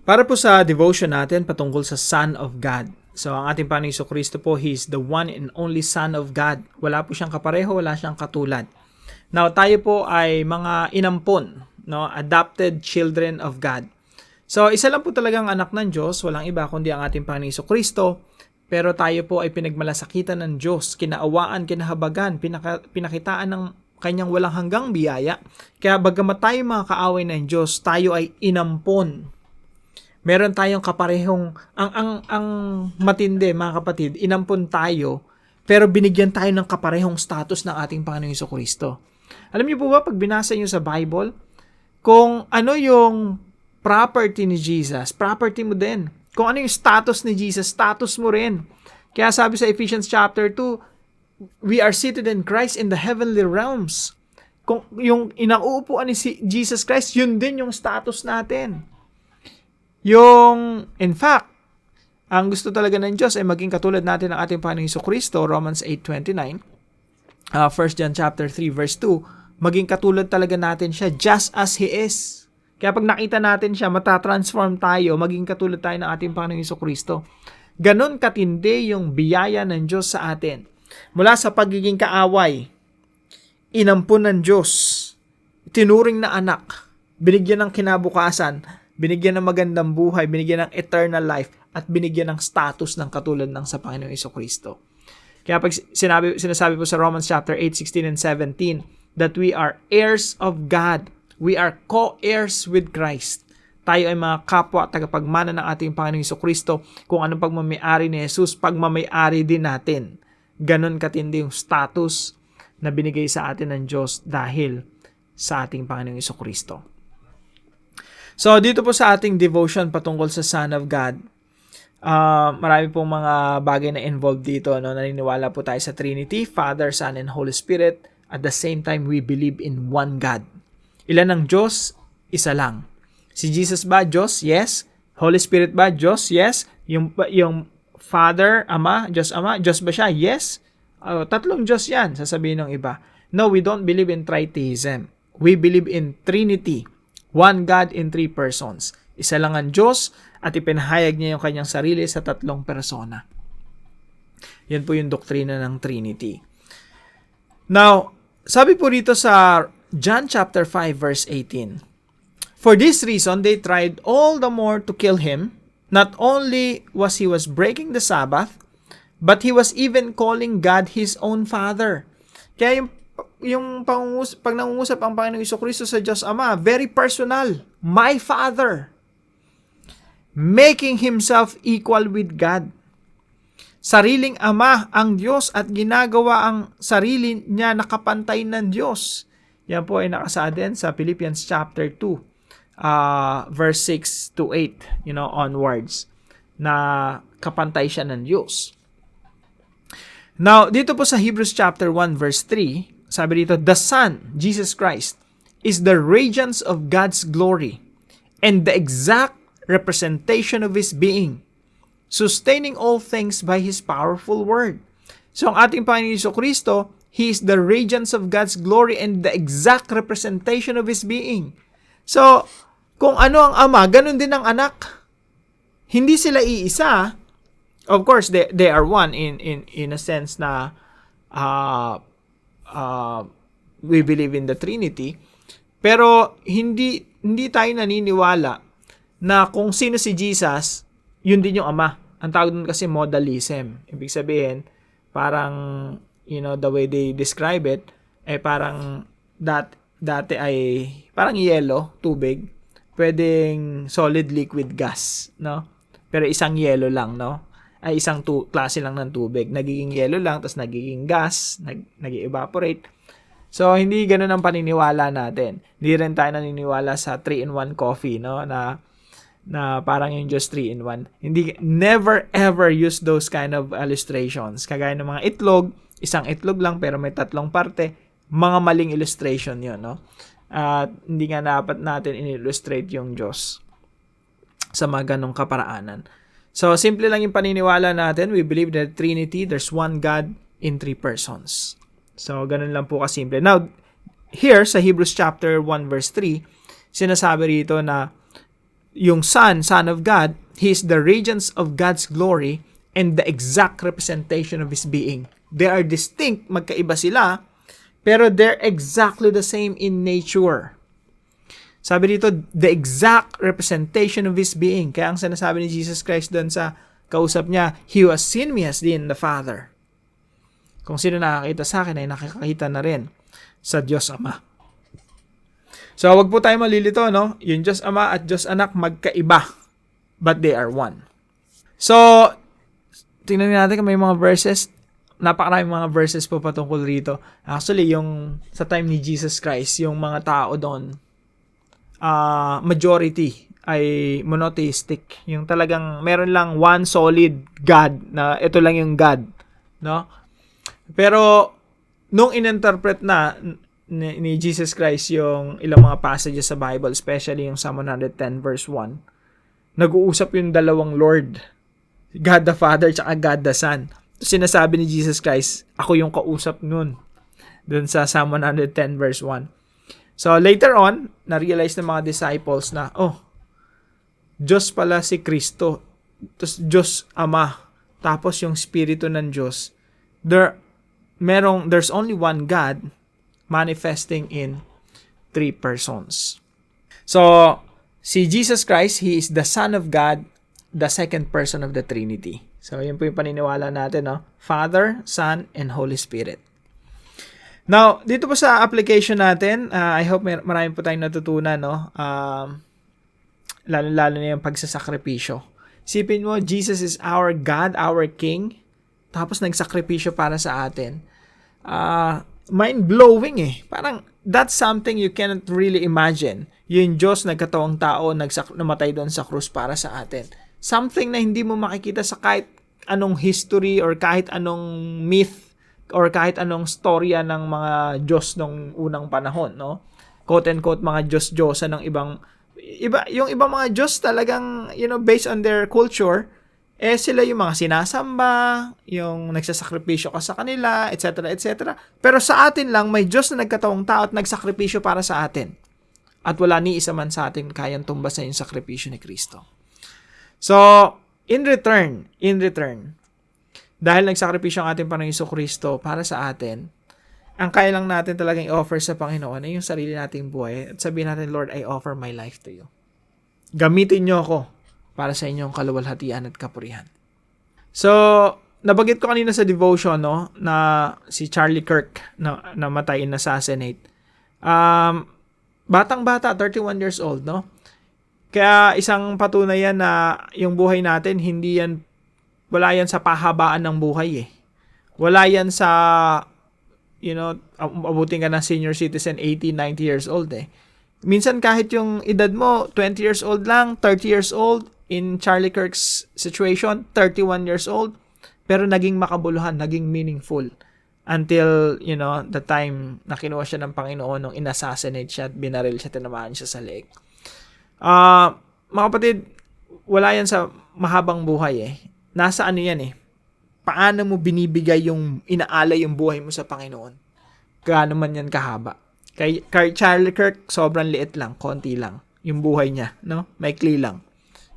Para po sa devotion natin patungkol sa Son of God. So, ang ating Panginoong Jesucristo po, He is the one and only Son of God. Wala po siyang kapareho, wala siyang katulad. Now, tayo po ay mga inampon, no? Adopted children of God. So, isa lang po talagang anak ng Diyos, walang iba kundi ang ating Panginoong Jesucristo. Pero tayo po ay pinagmalasakitan ng Diyos, kinaawaan, kinahabagan, pinakitaan ng kanyang walang hanggang biyaya. Kaya bagamat tayo mga kaaway ng Diyos, tayo ay inampon. Meron tayong kaparehong, ang matindi mga kapatid, inampon tayo, pero binigyan tayo ng kaparehong status ng ating Panginoong Jesucristo. Alam niyo po ba, pag binasa niyo sa Bible, kung ano yung property ni Jesus, property mo din. Kung ano yung status ni Jesus, status mo rin. Kaya sabi sa Ephesians chapter 2, we are seated in Christ in the heavenly realms. Kung yung inauupuan ni Jesus Christ, yun din yung status natin. In fact, ang gusto talaga ng Diyos ay maging katulad natin ng ating Panginoong Jesucristo, Romans 8:29, 1 John chapter 3 verse 2, maging katulad talaga natin siya just as He is. Kaya pag nakita natin siya, matatransform tayo, maging katulad tayo ng ating Panginoong Jesucristo. Ganon katindi yung biyaya ng Diyos sa atin. Mula sa pagiging kaaway, inampun ng Diyos, tinuring na anak, binigyan ng kinabukasan, binigyan ng magandang buhay, binigyan ng eternal life, at binigyan ng status ng katulad ng sa Panginoong Jesucristo. Kaya pag sinasabi po sa Romans chapter 8, 16 and 17, that we are heirs of God. We are co-heirs with Christ. Tayo ay mga kapwa tagapagmana ng ating Panginoong Jesucristo. Kung anong pagmamayari ni Jesus, pagmamayari din natin. Ganon katindi yung status na binigay sa atin ng Diyos dahil sa ating Panginoong Jesucristo. So, dito po sa ating devotion patungkol sa Son of God, marami pong mga bagay na involved dito. No? Naniniwala po tayo sa Trinity, Father, Son, and Holy Spirit. At the same time, we believe in one God. Ilan ang Diyos? Isa lang. Si Jesus ba Diyos? Yes. Holy Spirit ba Diyos? Yes. Yung Father, Ama, Diyos ba siya? Yes. Tatlong Diyos yan, sasabihin ng iba. No, we don't believe in tritheism. We believe in Trinity. One God in three persons. Isa lang ang Diyos at ipinahayag niya yung kanyang sarili sa tatlong persona. Yan po yung doktrina ng Trinity. Now, sabi po rito sa John chapter 5 verse 18, for this reason, they tried all the more to kill him. Not only was he breaking the Sabbath, but he was even calling God his own Father. Kaya pag nangungusap ang Panginoong Jesucristo sa Diyos Ama, very personal. My Father. Making himself equal with God. Sariling Ama ang Diyos at ginagawa ang sarili niya nakapantay ng Diyos. Yan po ay nakasaad din sa Philippians chapter 2, verse 6 to 8, onwards, na kapantay siya ng Diyos. Now, dito po sa Hebrews chapter 1 verse 3, sabi dito, the Son, Jesus Christ, is the radiance of God's glory and the exact representation of His being, sustaining all things by His powerful word. So, ang ating Panginoon Jesucristo, He is the radiance of God's glory and the exact representation of His being. So, kung ano ang Ama, ganun din ang anak. Hindi sila iisa. Of course, they are one in a sense na we believe in the Trinity. Pero hindi tayo naniniwala na kung sino si Jesus, yun din yung Ama. Ang tawag doon kasi modalism. Ibig sabihin, parang the way they describe it, parang dati ay parang yellow, tubig, pwedeng solid, liquid, gas, no? Pero isang yellow lang, no? Ay isang klase lang ng tubig. Nagiging yellow lang, tapos nagiging gas, nag-evaporate. So, hindi ganun ang paniniwala natin. Hindi rin tayo naniniwala sa 3-in-1 coffee, no? Na parang yung just 3-in-1. Never ever use those kind of illustrations. Kagaya ng mga itlog, isang itlog lang pero may tatlong parte. Mga maling illustration yun, no? At hindi nga dapat natin in-illustrate yung Diyos sa mga ganong kaparaanan. So, simple lang yung paniniwala natin. We believe that Trinity, there's one God in three persons. So, ganun lang po kasimple. Now, here sa Hebrews chapter 1 verse 3, sinasabi rito na yung Son of God, He is the radiance of God's glory and the exact representation of His being. They are distinct, magkaiba sila, pero they're exactly the same in nature. Sabi dito, the exact representation of His being. Kaya ang sinasabi ni Jesus Christ doon sa kausap niya, He who has seen me has seen the Father. Kung sino nakakita sa akin ay nakakita na rin sa Diyos Ama. So, wag po tayo malilito, no? Yung Diyos Ama at Diyos Anak magkaiba, but they are one. So, tingnan natin kung may mga verses. Napakaraming mga verses po patungkol rito. Actually, yung sa time ni Jesus Christ, yung mga tao doon, majority ay monotheistic. Yung talagang meron lang one solid God na ito lang yung God, no? Pero nung ininterpret na ni Jesus Christ yung ilang mga passages sa Bible, especially yung Psalm 110 verse 1, nag-uusap yung dalawang Lord, God the Father at God the Son. Sinasabi ni Jesus Christ, ako yung kausap nun, dun sa Psalm 110 verse 1. So later on, na-realize ng mga disciples na, Diyos pala si Kristo, tapos Diyos Ama, tapos yung Espiritu ng Diyos. There's only one God manifesting in three persons. So, si Jesus Christ, He is the Son of God, the second person of the Trinity. So, yun po yung paniniwala natin, no? Father, Son, and Holy Spirit. Now, dito po sa application natin, I hope marami po tayong natutunan, no? Lalo-lalo na yung pagsasakripisyo. Isipin mo, Jesus is our God, our King, tapos nagsakripisyo para sa atin. Mind-blowing eh. Parang, that's something you cannot really imagine. Yung Diyos nagkatawang tao, namatay doon sa krus para sa atin. Something na hindi mo makikita sa kahit anong history or kahit anong myth or kahit anong storya ng mga Diyos nung unang panahon, no? Quote-unquote, mga Diyos-Diyosa ng yung ibang mga Diyos talagang, based on their culture, sila yung mga sinasamba, yung nagsasakripisyo ka sa kanila, etc., etc. Pero sa atin lang, may Diyos na nagkatawang tao at nagsakripisyo para sa atin. At wala ni isa man sa atin kayang tumbasan yung sakripisyo ni Kristo. So, in return, dahil nagsakripisyo ang ating Panginoong Jesucristo para sa atin, ang kaya lang natin talagang i-offer sa Panginoon ay yung sarili nating buhay at sabihin natin, Lord, I offer my life to you. Gamitin niyo ako para sa inyong kaluwalhatian at kapurihan. So, nabanggit ko kanina sa devotion, no, na si Charlie Kirk na namatay in assassinate. Batang-bata, 31 years old, no? Kaya isang patunay yan na yung buhay natin, wala yan sa pahabaan ng buhay eh. Wala yan sa, abutin ka ng senior citizen, 80, 90 years old eh. Minsan kahit yung edad mo, 20 years old lang, 30 years old, in Charlie Kirk's situation, 31 years old, pero naging makabuluhan, naging meaningful until, the time na kinuha siya ng Panginoon nung inassassinate siya at binaril siya, tinamaan siya sa leeg. Mga kapatid, wala yan sa mahabang buhay eh. Nasa yan eh. Paano mo binibigay yung inaalay yung buhay mo sa Panginoon? Gaano man yan kahaba. Kay Charlie Kirk, sobrang liit lang, konti lang yung buhay niya, no? Maikli lang.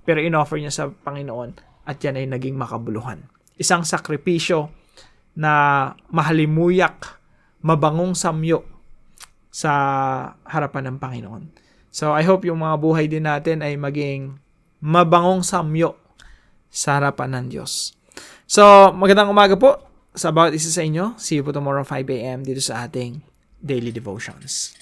Pero in-offer niya sa Panginoon at yan ay naging makabuluhan. Isang sakripisyo na mahalimuyak, mabangong samyo sa harapan ng Panginoon. So, I hope yung mga buhay din natin ay maging mabangong samyo sa harapan ng Diyos. So, magandang umaga po sa bawat isa sa inyo. See you po tomorrow 5 a.m. dito sa ating Daily Devotions.